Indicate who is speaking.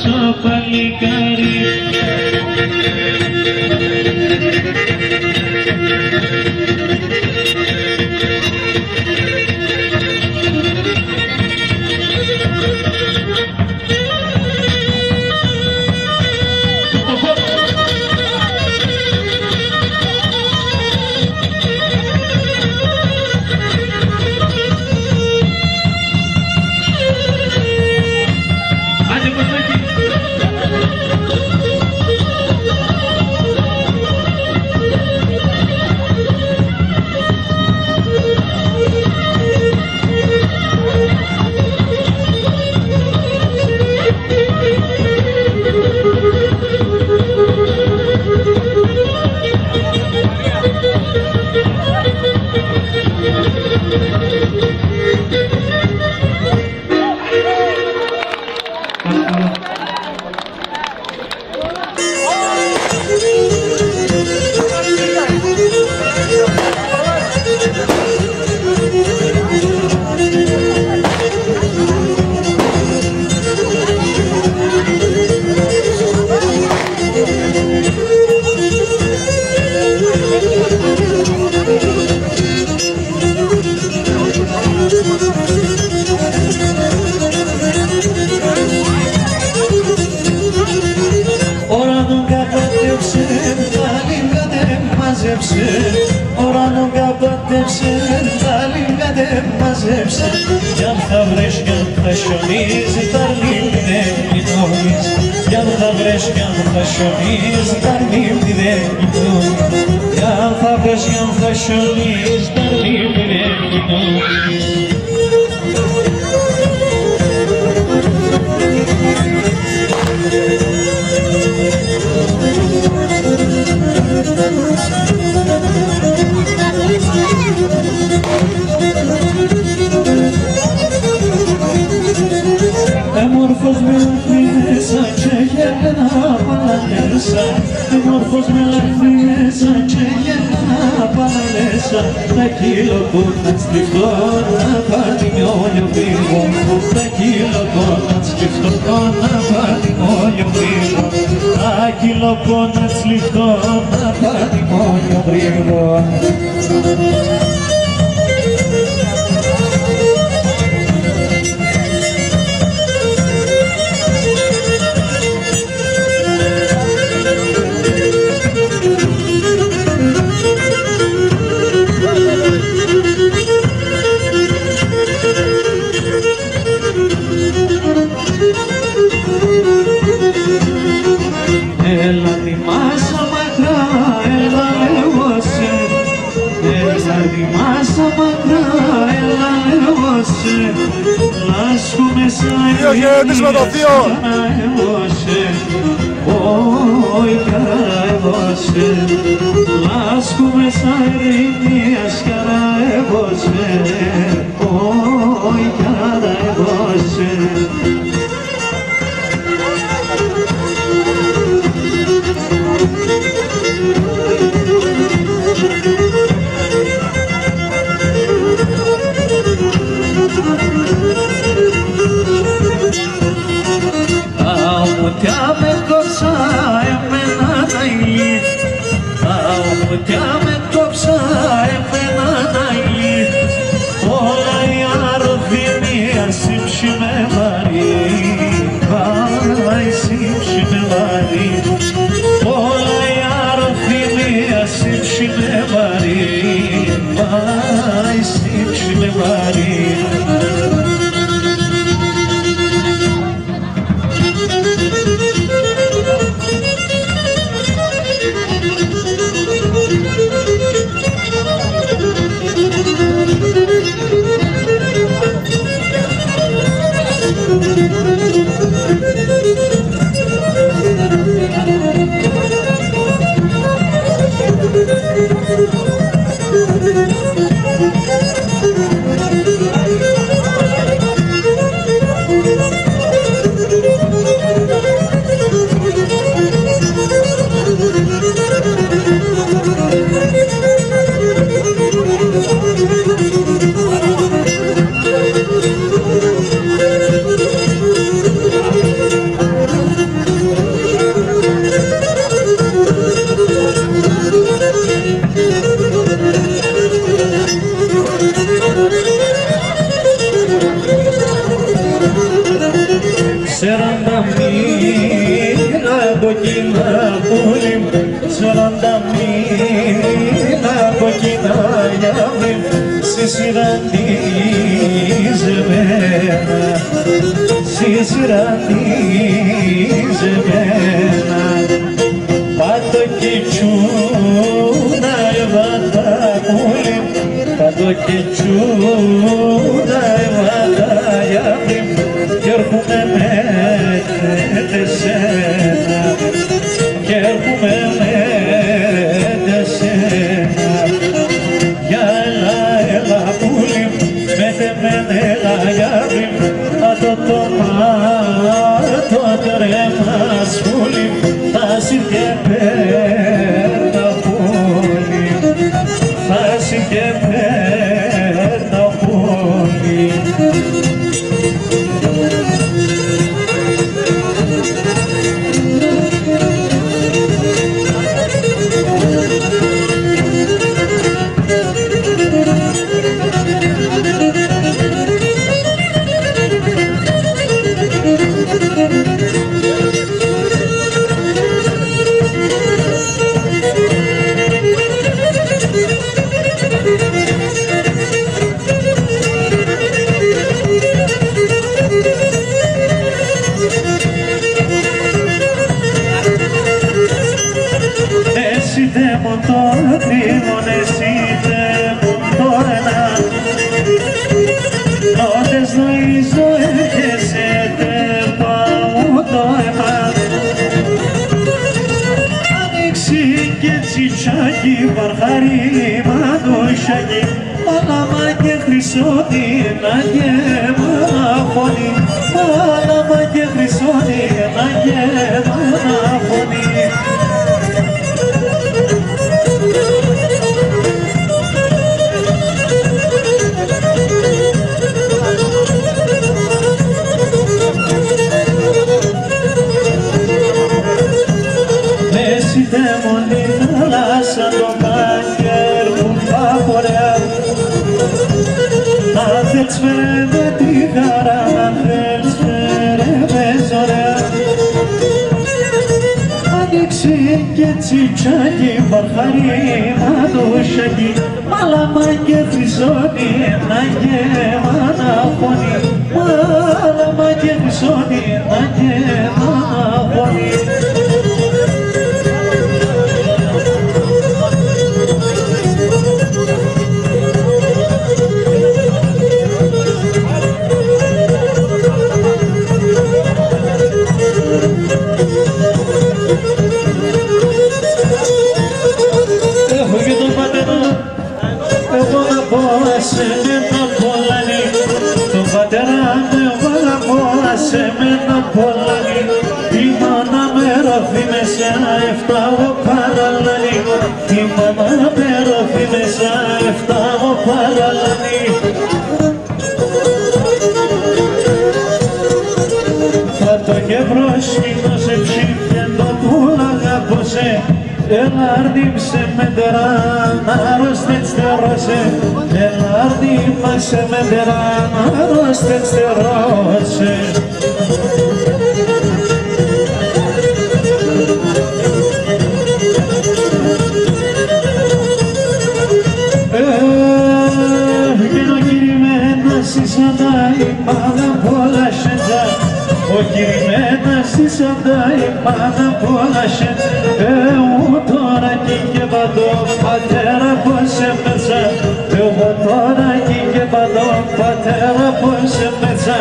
Speaker 1: στο παλικάρι.
Speaker 2: Οράνο καπάτεψε, τα λίγα δεν μαζέψε. Κι αν θα βρες κι αν θα σιωνίζει, τα λίμνη δεν κοινώνεις. Κι αν θα βρες κι αν θα σιωνίζει, τα λίμνη δεν κοινώνεις. Κι αν θα βρες κι αν θα σιωνίζει, τα λίμνη δεν κοινώνεις. Έμορφος με λάχνει μέσα και γέλνα παλαλέσα. Έμορφος με λάχνει μέσα και γέλνα παλαλέσα. Τα κύλο που να στριφτώ να πάρει μιόλιο βρύγο. Τα κύλο που να στριφτώ να πάρει μιόλιο βρύγο. Τα κύλο που να στριφτώ να πάρει μιόλιο βρύγο. Έλα θυμάσαι μακρά, έλα λέγω σε. Έλα θυμάσαι μακρά, έλα λέγω σε. Λάσκου μέσα ειρήνια, σκάνα εγώ σε. Όχι καρά εγώ σε. Λάσκου μέσα ειρήνια, σκάνα εγώ σε. Όχι καρά εγώ σε. Αουμουτιά με κόψα εμένα τα ηλί. Αουμουτιά με κόψα εμένα τα ηλί. Όλα η αρροδίνια σύμψη με βαρύ. σιραντίζεμένα Πάτο και τσούνα εβάτα μούλη Πάτο και τσούνα εβάτα γιάβρι κι έρχομαι με τεσένα κι έρχομαι με τεσένα για έλα πούλη με τεμένα γιάβρι το τρέμα σπούλη φάση και πέρνα πόλη φάση και πέρνα πόλη Βαρχάρι μανούσαγι, μάλαμα και χρυσόνι, να και μαναφωνή, μάλαμα και χρυσόνι, να και μαναφωνή. Σαν το μάγκερ που θα φορέα να θες φέρε με τη χαρά, να θες φέρε με ζωρέα ανοίξει και τσιτσάκι, βαρχάρι μανούσαγι, μάλαμα και χρυσόνι, να και μαναφωνή, μάλαμα και χρυσόνι, να και μαναφωνή. Σε μένα πολλανή, η μάνα με ρώθει μέσα, έφταγω παραλανή, η μάνα με ρώθει μέσα, έφταγω παραλανή. Φάτο και προσκύνωσε ψήφια το πουλαγα ποσέ, έλα αρνίμσε με τεράν, αρρώστες τερώσε, έλα αρνίμασε με τεράν, αρρώστες τερώσε. Ο κυρημένας της αντάει πάνω απ' όλα σεν εγώ τώρα κι και παντώ πατέρα πως έμεσα εγώ τώρα κι και παντώ πατέρα πως έμεσα